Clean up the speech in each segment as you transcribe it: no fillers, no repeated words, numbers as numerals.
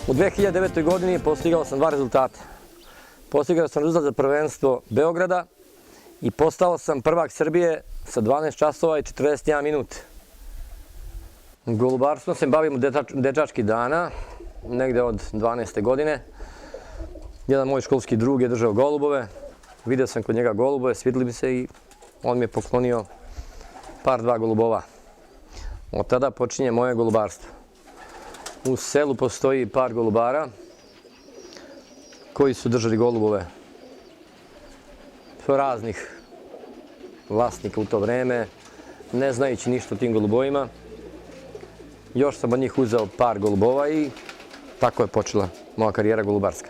U 2009. godini postigao sam dva rezultata. Postigao sam rezultat za prvenstvo Beograda i postao sam prvak Srbije sa 12 časova i 41 minut. Golubarstvom se bavim dečačkih dana, negde od 12. godine. Jedan moj školski drug je držao golubove. Video sam kod njega golubove, svidjeli mi se i on mi je poklonio dva golubova. Od tada počinje moje golubarstvo. U selu postoji par golubara koji su držali golubove raznih vlasnika u to vreme, ne znajući ništa o tim golubovima. Još sam od njih uzeo par golubova i tako je počela moja karijera golubarska.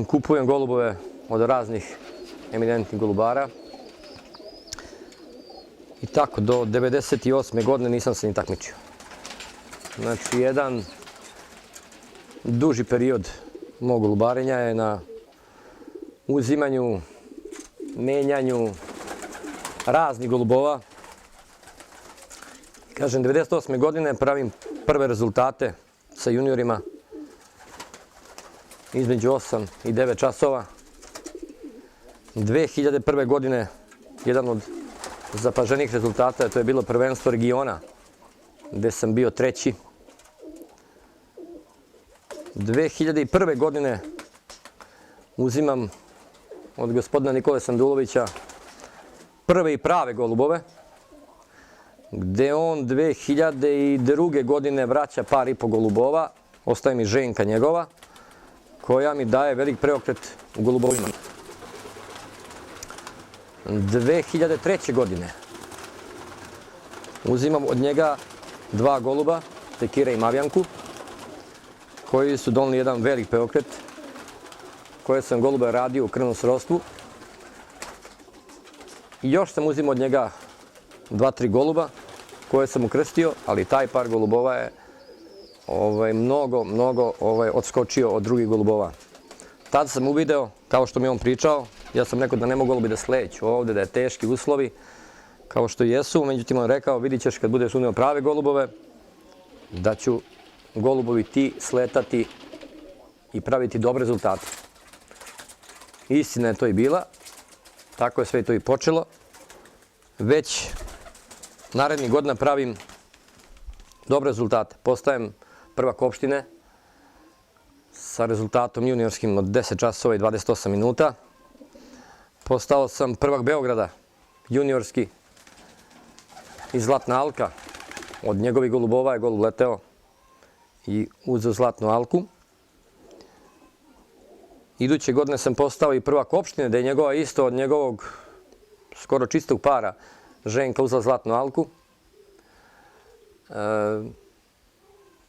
Kupujem golubove od raznih eminentnih golubara i tako do 98. godine nisam se ni takmičio. Znači, jedan duži period mog golubarenja je na uzimanju, menjanju raznih golubova. Kažem, 98. godine pravim prve rezultate sa juniorima između 8 i 9 časova. 2001. godine jedan od zapaženih rezultata, to je bilo prvenstvo regiona, gde sam bio treći. 2001. godine uzimam od gospodina Nikole Sandulovića prve i prave golubove, gde on 2002. godine vraća par i po golubova, ostaje mi ženka njegova, koja mi daje velik preokret u golubovima. 2003. godine uzimam od njega dva goluba, Tekira i Mavjanku, koji su doneli jedan velik preokret, koje sam golube radio u krvnom srodstvu. I još sam uzimao od njega 2-3 goluba koje sam ukrstio, ali taj par golubova je mnogo odskočio od drugih golubova. Tad sam uvideo, kao što mi je on pričao, ja sam rekao da ne mogu golubi da sleću ovde, da je teški uslovi, kao što jesu. Međutim, on rekao, vidit ćeš kad budeš uneo prave golubove, da ću golubovi ti sletati i praviti dobre rezultate. Istina je to i bila, tako je sve to i počelo. Već narednih godina pravim dobre rezultate. Postajem prvak opštine sa rezultatom juniorskim od 10 časova i 28 minuta. Postao sam prvak Beograda, juniorski, iz Zlatna Alka. Od njegovih golubova je golub leteo i uzeo Zlatnu Alku. Iduće godine sam postao i prvak opštine, da je njegova isto od njegovog skoro čistog para ženka uzela Zlatnu Alku.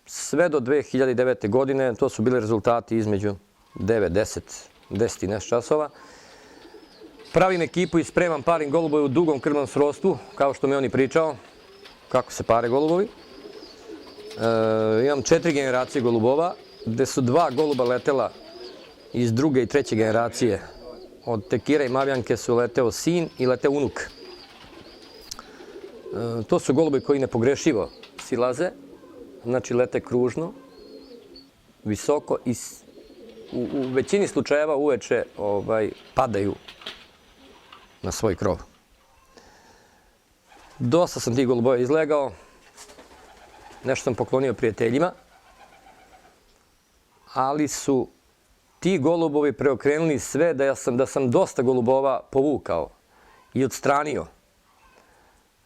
Sve do 2009. godine, to su bili rezultati između 9, 10 i nešto časova. Pravim ekipu i spremam parim golubove u dugom krvnom srodstvu, kao što mi on i pričao, kako se pare golubovi. Imam 4 generacije golubova, gde su 2 goluba letela iz druge i treće generacije. Od Tekira i Mavjanke su leteo sin i leteo unuk. To su golubi koji nepogrešivo silaze, znači lete kružno, visoko i u većini slučajeva uveče padaju na svoj krov. Dosta sam tih golubova izlegao, nešto sam poklonio prijateljima, ali su ti golubovi preokrenuli sve da sam dosta golubova povukao i odstranio.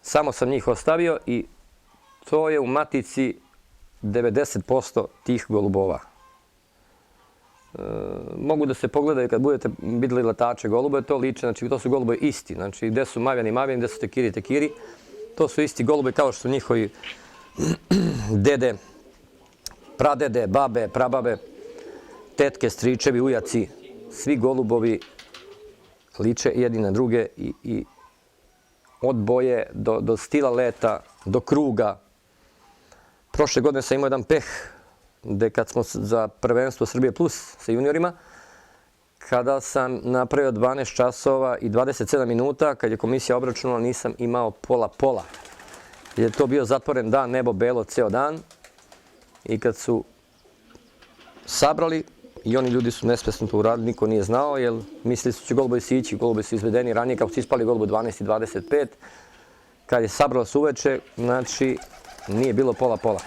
Samo sam njih ostavio i to je u matici 90% tih golubova. Mogu da se pogledaju kad budete videli letače golube, to liče, znači to su golubovi isti. Znači gde su Mavjani, Mavjani, gde su Tekiri, Tekiri. To su isti golubi kao što su njihovi dede, pradede, babe, prababe, tetke, stričevi, ujaci. Svi golubovi liče jedni na druge i od boje do stila leta, do kruga. Prošle godine sam imao jedan peh, gde kad smo za prvenstvo Srbije Plus sa juniorima, kada sam napravio 12 časova i 27 minuta, kad je komisija obračunala, nisam imao pola. Jer je to bio zatvoren dan, nebo belo ceo dan. I kad su sabrali i oni ljudi su nesvesno to uradili, niko nije znao, jer mislili su će golubovi sići, golubovi su izvedeni ranije, kako su ispali golubovi 12 i 25. Kad je sabralo se uveče, znači nije bilo pola-pola.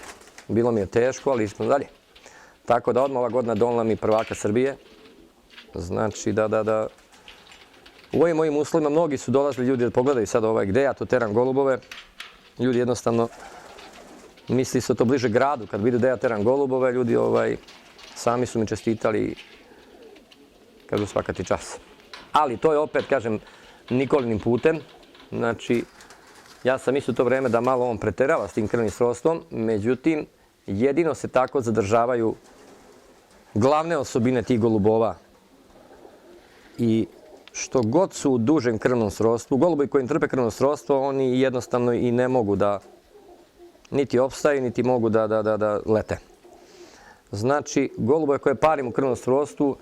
Bilo mi je teško, ali smo dalje. Tako da odmah ova godina donela mi prvaka Srbije. Znači da u ovim mojim uslovima mnogi su dolazili ljudi da pogledaju sad gde ja to teram golubove. Ljudi jednostavno misli se to bliže gradu. Kad vide da ja teram golubove, ljudi sami su mi čestitali, kažu svaka ti čas. Ali to je opet, kažem, Nikolinim putem. Znači, ja sam mislio to vreme da malo on preterava s tim krvnim srodstvom, međutim, jedino se tako zadržavaju glavne osobine tih golubova. I što god su u dužem krvnom srodstvu, golubovi koji trpe krvno srodstvo, oni jednostavno i ne mogu da niti opstaju, niti mogu da lete. Znači, golubove koje parim u krvnom srodstvu,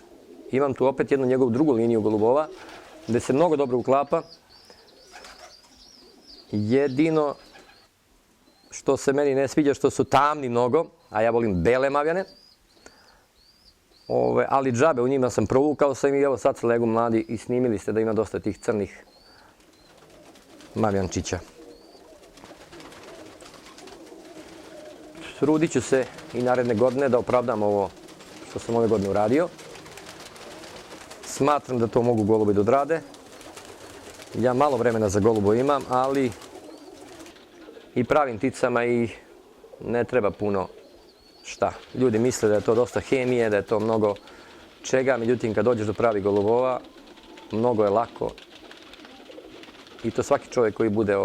imam tu opet jednu njegovu drugu liniju golubova, gde se mnogo dobro uklapa. Jedino što se meni ne sviđa, što su tamni mnogo, a ja volim bele mavjane, ali džabe, u njima sam provukao sam i evo sad se legu mladi i snimili ste da ima dosta tih crnih mavjančića. Trudit ću se i naredne godine da opravdam ovo što sam ove godine uradio. Smatram da to mogu golubi da odrade. Ja malo vremena za golubo imam, ali i pravim ticama i ne treba puno šta. Ljudi misle da je to dosta hemije, da je to mnogo čega, međutim kad dođeš do pravi golubova, mnogo je lako. I to svaki čovjek koji bude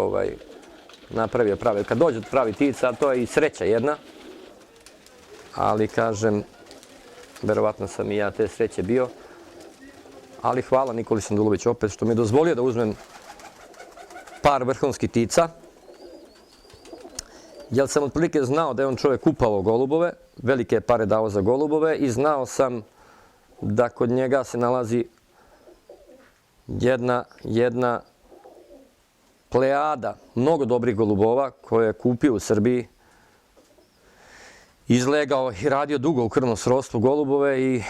napravio pravi. Kad dođe do pravi tica, to je i sreća jedna, ali kažem, verovatno sam i ja te sreće bio. Ali hvala Nikoli Sanduloviću opet što mi je dozvolio da uzmem par vrhunskih tica. Jer sam otprilike znao da je on čovjek kupao golubove, velike pare dao za golubove i znao sam da kod njega se nalazi jedna plejada mnogo dobrih golubova koje je kupio u Srbiji. Izlegao i radio dugo u krvnom srodstvu golubove i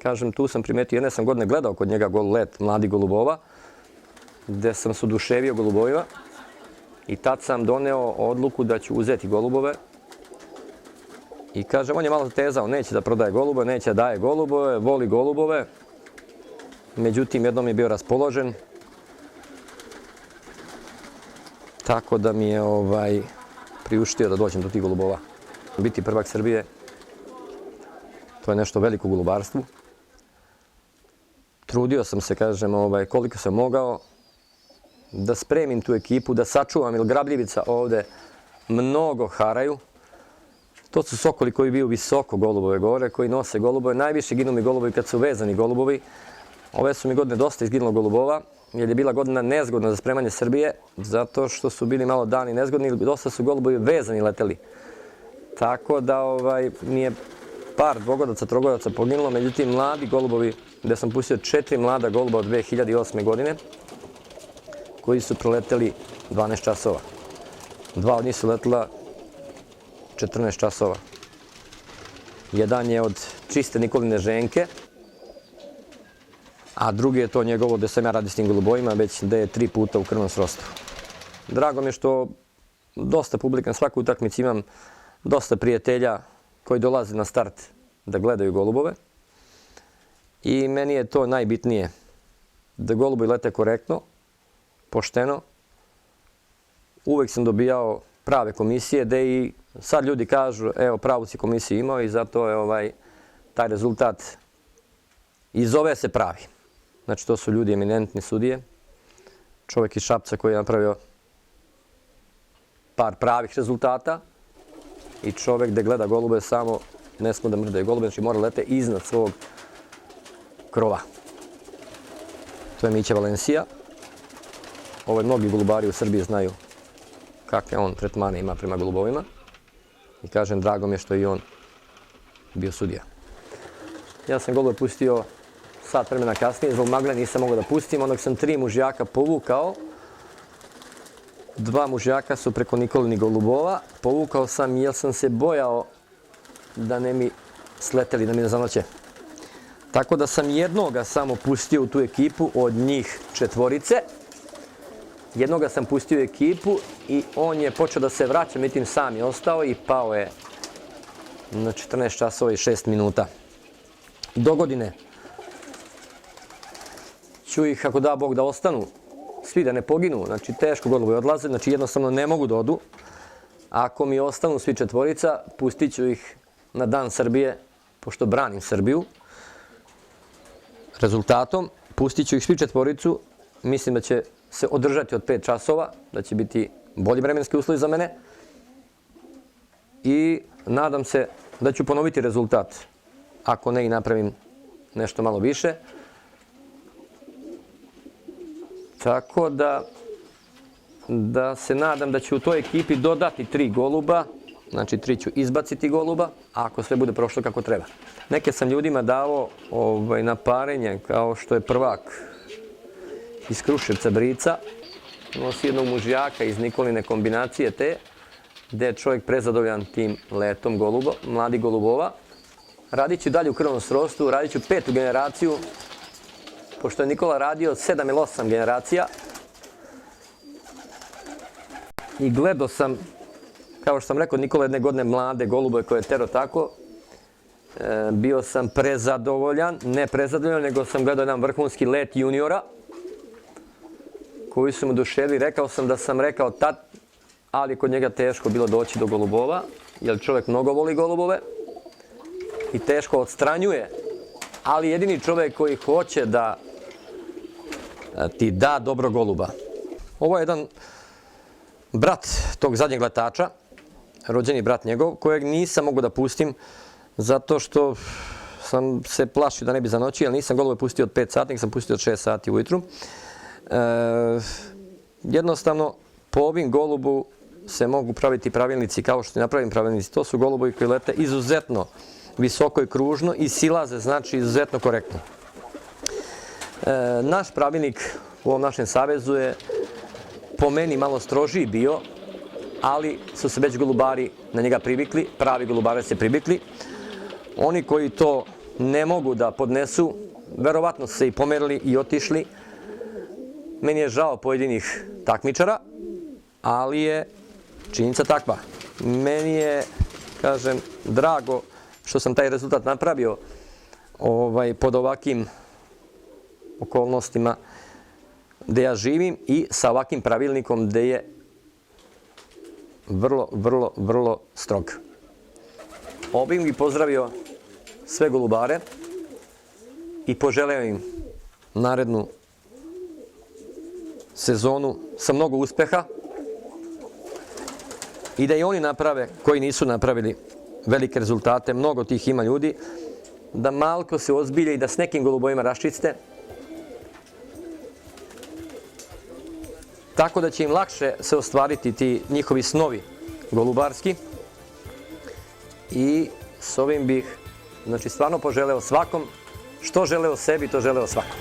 kažem, tu sam primetio, jedne sam godine gledao kod njega let mladih golubova, gde sam se oduševio golubovima i tad sam doneo odluku da ću uzeti golubove. I kažem, on je malo tezao, neće da prodaje golubove, neće da daje golubove, voli golubove. Međutim, jednom je bio raspoložen, tako da mi je priuštio da dođem do tih golubova. Biti prvak Srbije, to je nešto veliko u golubarstvu. Trudio sam se, kažem, koliko sam mogao da spremim tu ekipu, da sačuvam, jer grabljivica ovde mnogo haraju. To su sokoli koji biju visoko golubove gore, koji nose golubove. Najviše ginu mi golubovi kad su vezani golubovi. Ove su mi godine dosta izginulo golubova, jer je bila godina nezgodna za spremanje Srbije, zato što su bili malo dani nezgodni, dosta su golubovi vezani leteli. Tako da nije par dvogodaca, trogodaca poginulo, međutim mladi golubovi, gde sam pustio 4 mlada goluba od 2008. godine, koji su proleteli 12 časova. 2 od njih su letela 14 časova. Jedan je od čiste Nikoline ženke, a drugi je to njegovo gde sam ja radio s tim golubovima, već da je 3 puta u krvnom srodstvu. Drago mi je što dosta publika, na svaku utakmicu imam dosta prijatelja koji dolaze na start da gledaju golubove. I meni je to najbitnije, da golubi lete korektno, pošteno. Uvek sam dobijao prave komisije, gde i sad ljudi kažu, evo, pravu si komisiju imao i zato je taj rezultat i zove se pravi. Znači, to su ljudi eminentni sudije. Čovjek iz Šapca koji je napravio par pravih rezultata i čovjek gde gleda golube samo ne smije da mrdaju golube, znači mora lete iznad svog krova. To je Mića Valencija. Mnogi golubari u Srbiji znaju kakve on tretmane ima prema golubovima. I kažem, drago mi je što je i on bio sudija. Ja sam golube pustio sat vremena kasnije, zbog magle nisam mogao da pustim, onog sam 3 mužjaka povukao. 2 mužjaka su preko Nikolinih golubova. Povukao sam jer sam se bojao da ne mi sleteli da mi ne zanoće. Tako da sam jednoga samo pustio u tu ekipu od njih 4. Jednoga sam pustio u ekipu i on je počeo da se vraća, međutim sam je ostao i pao je na 14 časova i 6 minuta. Do godine ću ih, ako da Bog, da ostanu, svi da ne poginu, znači teško golubovi odlaze, znači jednostavno ne mogu da odu. Ako mi ostanu svi 4, pustit ću ih na Dan Srbije, pošto branim Srbiju. Rezultatom, pustit ću ih svi 4, mislim da će se održati od 5 časova, da će biti bolji vremenski uslovi za mene i nadam se da ću ponoviti rezultat, ako ne i napravim nešto malo više. Tako da se nadam da ću u toj ekipi dodati 3 goluba, znači 3 ću izbaciti goluba, ako sve bude prošlo kako treba. Neke sam ljudima dao na parenje, kao što je prvak iz Kruševca Brica, nosi jednog mužjaka iz Nikoline kombinacije te, gde je čovjek prezadovoljan tim letom mladih golubova. Radit ću dalje u krvnom srodstvu, radit ću 5. generaciju, pošto je Nikola radio 7 ili 8 generacija. I gledao sam, kao što sam rekao, Nikola jedne godine mlade golubove koje je tero tako. Bio sam prezadovoljan, ne prezadovoljan, nego sam gledao jedan vrhunski let juniora koji su mu oduševili. Rekao sam da sam rekao tad, ali kod njega teško bilo doći do golubova, jer čovjek mnogo voli golubove i teško odstranjuje, ali jedini čovjek koji hoće da ti da dobro goluba. Ovo je jedan brat tog zadnjeg letača, rođeni brat njegov, kojeg nisam mogu da pustim zato što sam se plašio da ne bi zanoćio, jer nisam golube pustio od 5 sati, nego sam pustio od 6 sati ujutru. Jednostavno, po ovim golubu se mogu praviti pravilnici kao što napravim pravilnici. To su golubovi koji lete izuzetno visoko i kružno i silaze, znači izuzetno korektno. Naš pravilnik u ovom našem savezu je po meni malo strožiji bio, ali su se već golubari na njega privikli, pravi golubari se privikli. Oni koji to ne mogu da podnesu, verovatno su se i pomerili i otišli. Meni je žao pojedinih takmičara, ali je činjenica takva. Meni je, kažem, drago što sam taj rezultat napravio pod ovakvim okolnostima gde ja živim i sa ovakvim pravilnikom gde je vrlo strog. Ovim bih pozdravio sve golubare i poželeo im narednu sezonu sa mnogo uspeha i da i oni naprave, koji nisu napravili velike rezultate, mnogo tih ima ljudi, da malko se ozbilje i da s nekim golubovima raščiste, tako da će im lakše se ostvariti ti njihovi snovi golubarski. I s ovim bih, znači, stvarno poželeo svakom, što želeo sebi, to želeo svakom.